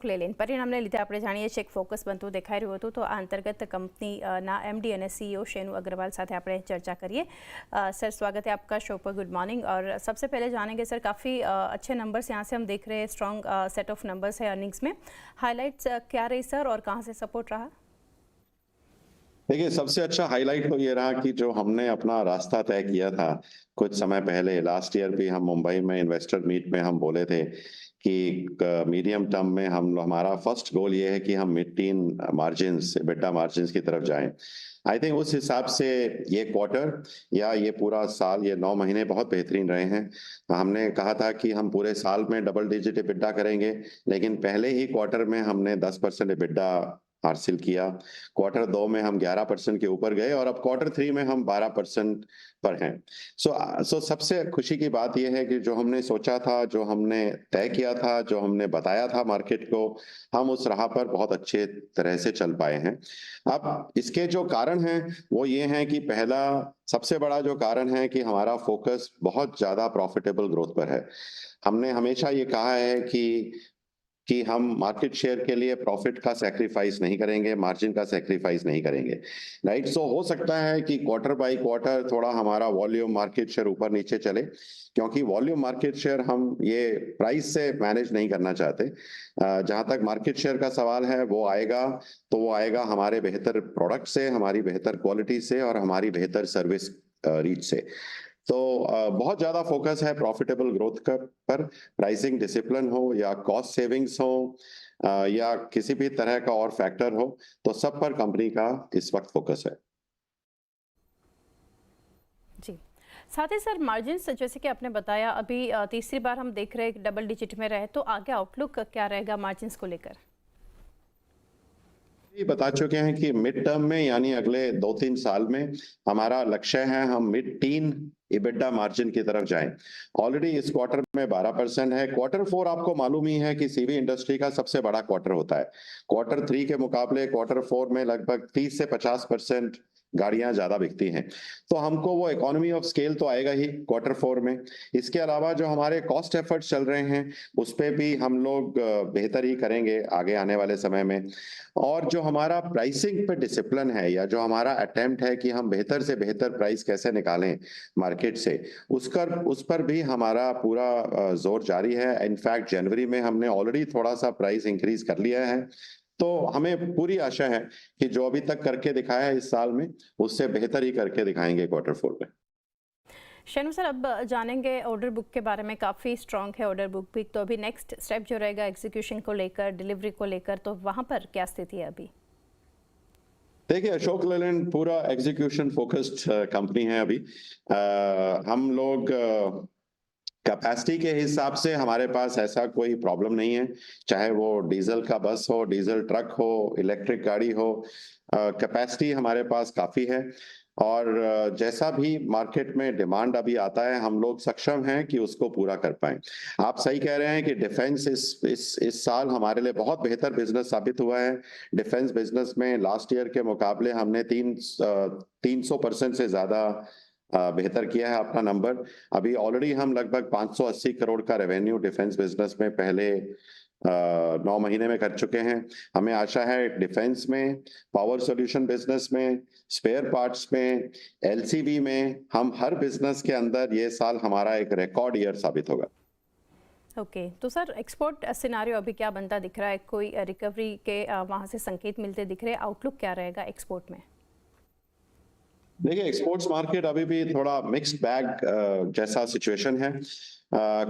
લેલેન પરિણામને લીધે આપણે જાણીએ છીએ એક ફોકસ બનતું દેખાઈ રહ્યું હતું. તો આ અંતર્ગત કંપનીના एमडी અને सीईओ शेनु अग्रवाल साथ આપણે चर्चा करिए. सर, स्वागत है आपका शो पर. Good morning. और सबसे पहले जानेंगे सर, काफ़ी अच्छे नंबर्स यहाँ से हम देख रहे हैं, स्ट्रॉन्ग सेट ऑफ नंबर्स है अर्निंग्स में. हाईलाइट्स क्या रही सर और कहाँ से सपोर्ट रहा? देखिए, सबसे अच्छा हाईलाइट तो ये रहा कि जो हमने अपना रास्ता तय किया था कुछ समय पहले, लास्ट ईयर भी हम मुंबई में इन्वेस्टर मीट में हम बोले थे कि मीडियम टर्म में हमारा फर्स्ट गोल ये है कि हम mid tin margins, EBITDA margins की तरफ जाएं. आई थिंक उस हिसाब से ये क्वार्टर या ये पूरा साल, ये 9 महीने बहुत बेहतरीन रहे हैं. हमने कहा था कि हम पूरे साल में डबल डिजिट एबिटा करेंगे, लेकिन पहले ही क्वार्टर में हमने 10% एबिटा हासिल किया. क्वार्टर 2 में हम 11% के ऊपर गए और अब क्वार्टर 3 में हम 12% पर हैं. सो सबसे खुशी की बात यह है कि जो हमने सोचा था, जो हमने तय किया था, जो हमने बताया था मार्केट को, हम उस राह पर बहुत अच्छे तरह से चल पाए हैं. अब इसके जो कारण हैं वो ये हैं कि पहला सबसे बड़ा जो कारण है कि हमारा फोकस बहुत ज्यादा प्रॉफिटेबल ग्रोथ पर है. हमने हमेशा ये कहा है कि हम मार्केट शेयर के लिए प्रॉफिट का सैक्रिफाइस नहीं करेंगे, मार्जिन का सैक्रिफाइस नहीं करेंगे, राइट. सो हो सकता है कि क्वार्टर बाय क्वार्टर थोड़ा हमारा वॉल्यूम मार्केट शेयर ऊपर नीचे चले, क्योंकि वॉल्यूम मार्केट शेयर हम ये प्राइस से मैनेज नहीं करना चाहते. जहां तक मार्केट शेयर का सवाल है, वो आएगा तो वो आएगा हमारे बेहतर प्रोडक्ट से, हमारी बेहतर क्वालिटी से और हमारी बेहतर सर्विस रीच से. तो बहुत ज्यादा फोकस है प्रॉफिटेबल ग्रोथ पर. प्राइसिंग डिसिप्लिन हो या कॉस्ट सेविंग्स हो या किसी भी तरह का और फैक्टर हो, तो सब पर कंपनी का इस वक्त फोकस है. जी, साथ ही सर मार्जिन्स जैसे कि आपने बताया, अभी तीसरी बार हम देख रहे हैं डबल डिजिट में रहे, तो आगे आउटलुक क्या रहेगा मार्जिन्स को लेकर? बता चुके हैं कि मिड टर्म में यानी अगले 2-3 साल में हमारा लक्ष्य है हम मिड टीन EBITDA मार्जिन की तरफ जाएं. ऑलरेडी इस क्वार्टर में 12% है. क्वार्टर 4 आपको मालूम ही है कि सीवी इंडस्ट्री का सबसे बड़ा क्वार्टर होता है. क्वार्टर 3 के मुकाबले क्वार्टर 4 में लगभग 30 से 50% गाड़ियां ज्यादा बिकती हैं. तो हमको वो इकोनॉमी ऑफ स्केल तो आएगा ही क्वार्टर 4 में. इसके अलावा जो हमारे कॉस्ट एफर्ट्स चल रहे हैं उस पे भी हम लोग बेहतर ही करेंगे आगे आने वाले समय में. और जो हमारा प्राइसिंग पे डिसिप्लिन है या जो हमारा अटेम्प्ट है कि हम बेहतर से बेहतर प्राइस कैसे निकालें मार्केट से, उस पर भी हमारा पूरा जोर जारी है. इनफैक्ट जनवरी में हमने ऑलरेडी थोड़ा सा प्राइस इंक्रीज कर लिया है. तो हमें पूरी आशा है कि जो अभी तक करके दिखाया है इस साल में, उससे बेहतर ही करके दिखाएंगे क्वार्टर 4 में. शेनु सर, अब जानेंगे ऑर्डर बुक के बारे में. काफ़ी स्ट्रॉन्ग है ऑर्डर बुक भी, तो अभी नेक्स्ट स्टेप जो रहेगा एग्जीक्यूशन को लेकर, डिलीवरी को लेकर, तो वहाँ पर क्या स्थिति है अभी? देखिए, अशोक लेलैंड पूरा एग्जीक्यूशन फोकस्ड कंपनी है अभी. हम लोग कैपेसिटी के हिसाब से हमारे पास ऐसा कोई प्रॉब्लम नहीं है, चाहे वो डीजल का बस हो, डीजल ट्रक हो, इलेक्ट्रिक गाड़ी हो. कैपेसिटी हमारे पास काफी है और जैसा भी मार्केट में डिमांड अभी आता है, हम लोग सक्षम हैं कि उसको पूरा कर पाएं. आप सही कह रहे हैं कि डिफेंस इस साल हमारे लिए बहुत बेहतर बिजनेस साबित हुआ है. डिफेंस बिजनेस में लास्ट ईयर के मुकाबले हमने 300% से ज्यादा बेहतर किया है अपना नंबर. अभी ऑलरेडी हम लगभग 580 करोड़ का रेवेन्यू डिफेंस बिजनेस में पहले 9 महीने में कर चुके हैं. हमें आशा है डिफेंस में, पावर सॉल्यूशन बिजनेस में, स्पेयर पार्ट्स में, एलसीवी में, हम हर बिजनेस के अंदर ये साल हमारा एक रिकॉर्ड ईयर साबित होगा. ओके, तो सर एक्सपोर्ट सिनारियो अभी क्या बनता दिख रहा है? कोई रिकवरी के वहाँ से संकेत मिलते दिख रहे हैं? आउटलुक क्या रहेगा एक्सपोर्ट में? देखिए, एक्सपोर्ट्स मार्केट अभी भी थोड़ा मिक्स्ड बैग जैसा सिचुएशन है.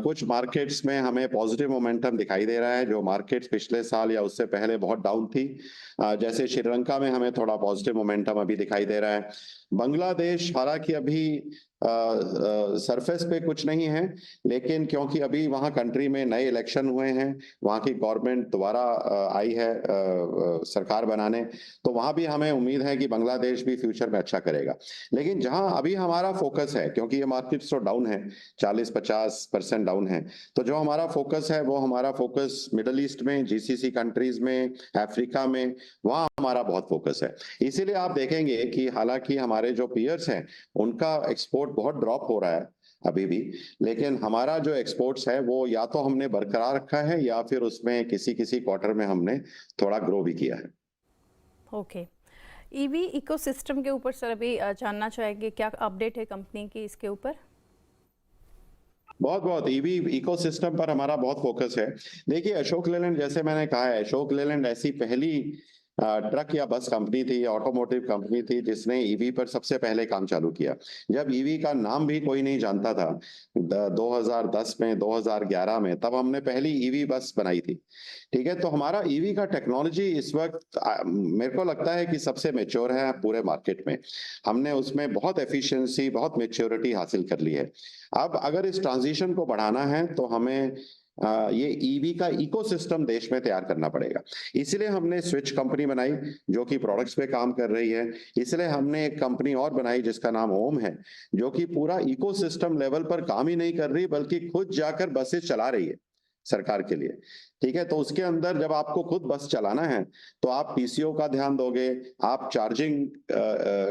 कुछ मार्केट्स में हमें पॉजिटिव मोमेंटम दिखाई दे रहा है. जो मार्केट्स पिछले साल या उससे पहले बहुत डाउन थी, जैसे श्रीलंका में हमें थोड़ा पॉजिटिव मोमेंटम अभी दिखाई दे रहा है. बांग्लादेश हालांकि अभी सरफेस पे कुछ नहीं है, लेकिन क्योंकि अभी वहाँ कंट्री में नए इलेक्शन हुए हैं, वहाँ की गवर्नमेंट दोबारा आई है सरकार बनाने, तो वहाँ भी हमें उम्मीद है कि बांग्लादेश भी फ्यूचर में अच्छा करेगा. लेकिन जहाँ अभी हमारा फोकस है, क्योंकि ये मार्केट्स तो डाउन है, 40-50% डाउन है, तो जो हमारा फोकस है वो हमारा फोकस मिडल ईस्ट में, जीसीसी कंट्रीज में, अफ्रीका में, वहाँ हमारा बहुत फोकस है. इसीलिए आप देखेंगे कि हालांकि हमारे जो पीयर्स हैं उनका एक्सपोर्ट बहुत ड्रॉप हो रहा है, अभी भी। लेकिन हमारा जो एक्सपोर्ट्स है वो या तो हमने बरकरार रखा है या फिर उसमें किसी क्वार्टर में हमने थोड़ा ग्रो भी किया है। ओके। ईवी इकोसिस्टम के ऊपर सर अभी जानना चाहेंगे, क्या अपडेट है कंपनी की इसके ऊपर? बहुत बहुत ईवी इकोसिस्टम पर हमारा बहुत फोकस है। देखिए अशोक लेलैंड, जैसे मैंने कहा है, अशोक लेलैंड ऐसी पहली ट्रक या बस कंपनी थी, ऑटोमोटिव कंपनी थी जिसने ईवी पर सबसे पहले काम चालू किया। जब ईवी का नाम भी कोई नहीं जानता था 2010 में, 2011 में, तब हमने पहली ईवी बस बनाई थी। ठीक है, तो हमारा ईवी का टेक्नोलॉजी इस वक्त मेरे को लगता है कि सबसे मेच्योर है पूरे मार्केट में। हमने उसमें बहुत एफिशिएंसी, बहुत मेच्योरिटी हासिल कर ली है। अब अगर इस ट्रांजिशन को बढ़ाना है तो हमें ये ईवी का इकोसिस्टम देश में तैयार करना पड़ेगा। इसलिए हमने स्विच कंपनी बनाई जो कि प्रोडक्ट्स पे काम कर रही है। इसलिए हमने एक कंपनी और बनाई जिसका नाम ओम है, जो कि पूरा इकोसिस्टम लेवल पर काम ही नहीं कर रही बल्कि खुद जाकर बसेस चला रही है सरकार के लिए। ठीक है, तो उसके अंदर जब आपको खुद बस चलाना है तो आप पीसीओ का ध्यान दोगे, आप चार्जिंग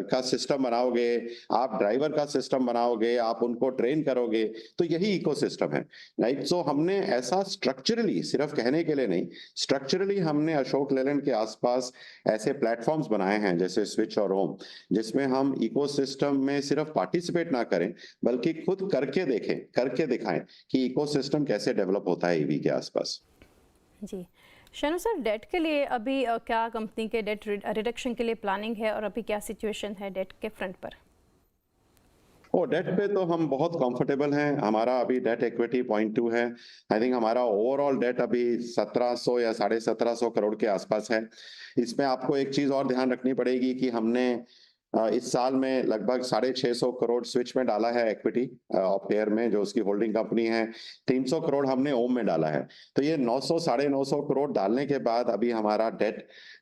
का सिस्टम बनाओगे, आप ड्राइवर का सिस्टम बनाओगे, आप उनको ट्रेन करोगे, तो यही इकोसिस्टम है। राइट, सो हमने ऐसा स्ट्रक्चरली, सिर्फ कहने के लिए नहीं, स्ट्रक्चरली हमने अशोक लेलैंड के आसपास ऐसे प्लेटफॉर्म्स बनाए हैं जैसे स्विच और होम, जिसमें हम इकोसिस्टम में सिर्फ पार्टिसिपेट ना करें बल्कि खुद करके देखें, करके दिखाएं कि इकोसिस्टम कैसे डेवलप होता है ईवी के आसपास। जी। शानू सर, डेट के लिए अभी क्या कंपनी के डेट रिडक्शन के लिए प्लानिंग है और अभी क्या सिचुएशन है डेट के फ्रंट पर? डेट पे तो हम बहुत कंफर्टेबल हैं। हमारा अभी डेट इक्विटी 0.2 है। आई थिंक हमारा ओवरऑल डेट अभी 1700 या 1750 करोड़ के आसपास है। इसमें आपको एक चीज और ध्यान रखनी पड़ेगी कि हमने इस साल में लगभग 650 करोड़ स्विच में डाला है इक्विटी ऑप्टेयर में, जो उसकी होल्डिंग कंपनी है। 300 करोड़ हमने ओम में डाला है। तो ये 900 950 करोड़ डालने के बाद अभी हमारा डेट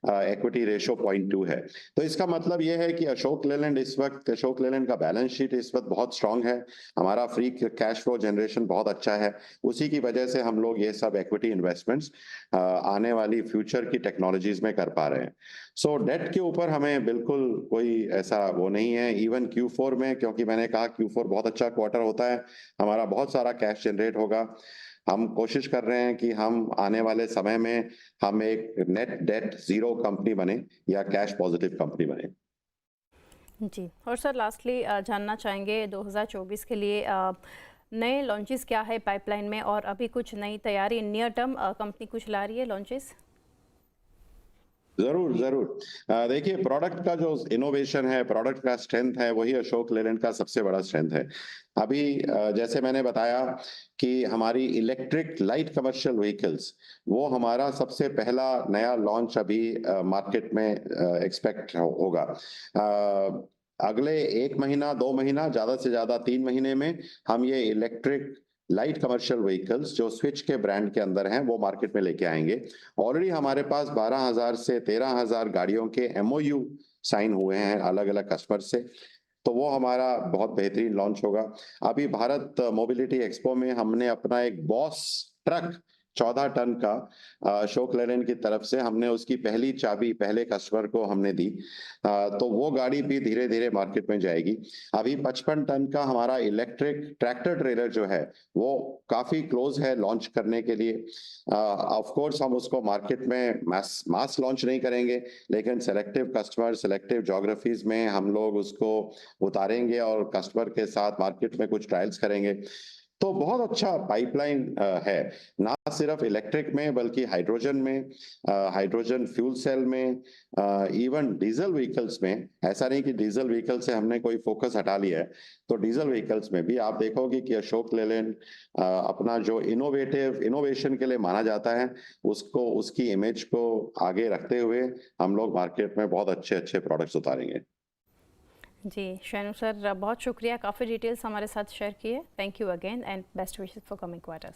इक्विटी रेशो 0.2 है। तो इसका मतलब ये है कि अशोक लेलैंड इस वक्त, अशोक लेलैंड का बैलेंस शीट इस वक्त बहुत स्ट्रांग है। हमारा फ्री कैश फ्लो जनरेशन बहुत अच्छा है। उसी की वजह से हम लोग ये सब इक्विटी इन्वेस्टमेंट्स आने वाली फ्यूचर की टेक्नोलॉजीज में कर पा रहे हैं। सो डेट के ऊपर हमें बिल्कुल कोई ऐसा वो नहीं है। इवन Q4 में, क्योंकि मैंने कहा Q4 बहुत अच्छा क्वार्टर होता है, हमारा बहुत सारा कैश जनरेट होगा। हम कोशिश कर रहे हैं कि हम आने वाले समय में हम एक नेट डेट जीरो कंपनी बने या कैश पॉजिटिव कंपनी बने। जी, और सर लास्टली जानना चाहेंगे 2024 के लिए नए लॉन्चेस क्या है पाइपलाइन में, और अभी कुछ नई तैयारी नियर टर्म कंपनी कुछ ला रही है लॉन्चेस? जरूर जरूर। देखिए प्रोडक्ट का जो इनोवेशन है, प्रोडक्ट का स्ट्रेंथ है, वही अशोक लेलैंड का सबसे बड़ा स्ट्रेंथ है। अभी जैसे मैंने बताया कि हमारी इलेक्ट्रिक लाइट कमर्शियल व्हीकल्स, वो हमारा सबसे पहला नया लॉन्च अभी मार्केट में एक्सपेक्ट होगा। अगले 1 महीना 2 महीना, ज्यादा से ज्यादा 3 महीने में हम ये इलेक्ट्रिक लाइट कमर्शियल व्हीकल्स जो स्विच के ब्रांड के अंदर हैं वो मार्केट में लेके आएंगे। ऑलरेडी हमारे पास 12,000 से 13,000 गाड़ियों के MOU साइन हुए हैं अलग अलग कस्टमर से। तो वो हमारा बहुत बेहतरीन लॉन्च होगा। अभी भारत मोबिलिटी एक्सपो में हमने अपना एक बॉस ट्रक 14 टन का अशोक लेलैंड की तरफ से हमने उसकी पहली चाबी पहले कस्टमर को हमने दी। तो वो गाड़ी भी धीरे धीरे मार्केट में जाएगी। अभी 55 टन का हमारा इलेक्ट्रिक ट्रैक्टर ट्रेलर जो है वो काफी क्लोज है लॉन्च करने के लिए। ऑफ कोर्स हम उसको मार्केट में मास लॉन्च नहीं करेंगे, लेकिन सेलेक्टिव कस्टमर, सेलेक्टिव ज्योग्राफीज में हम लोग उसको उतारेंगे और कस्टमर के साथ मार्केट में कुछ ट्रायल्स करेंगे। तो बहुत अच्छा पाइपलाइन है, ना सिर्फ इलेक्ट्रिक में बल्कि हाइड्रोजन में, हाइड्रोजन फ्यूल सेल में, इवन डीजल व्हीकल्स में। ऐसा नहीं कि डीजल व्हीकल से हमने कोई फोकस हटा लिया है, तो डीजल व्हीकल्स में भी आप देखोगे कि अशोक लेलैंड अपना जो इनोवेशन के लिए माना जाता है, उसको, उसकी इमेज को आगे रखते हुए हम लोग मार्केट में बहुत अच्छे अच्छे प्रोडक्ट्स उतारेंगे। जी शानू सर, बहुत शुक्रिया, काफ़ी डिटेल्स हमारे साथ शेयर किए। Thank you again and best wishes for coming quarters.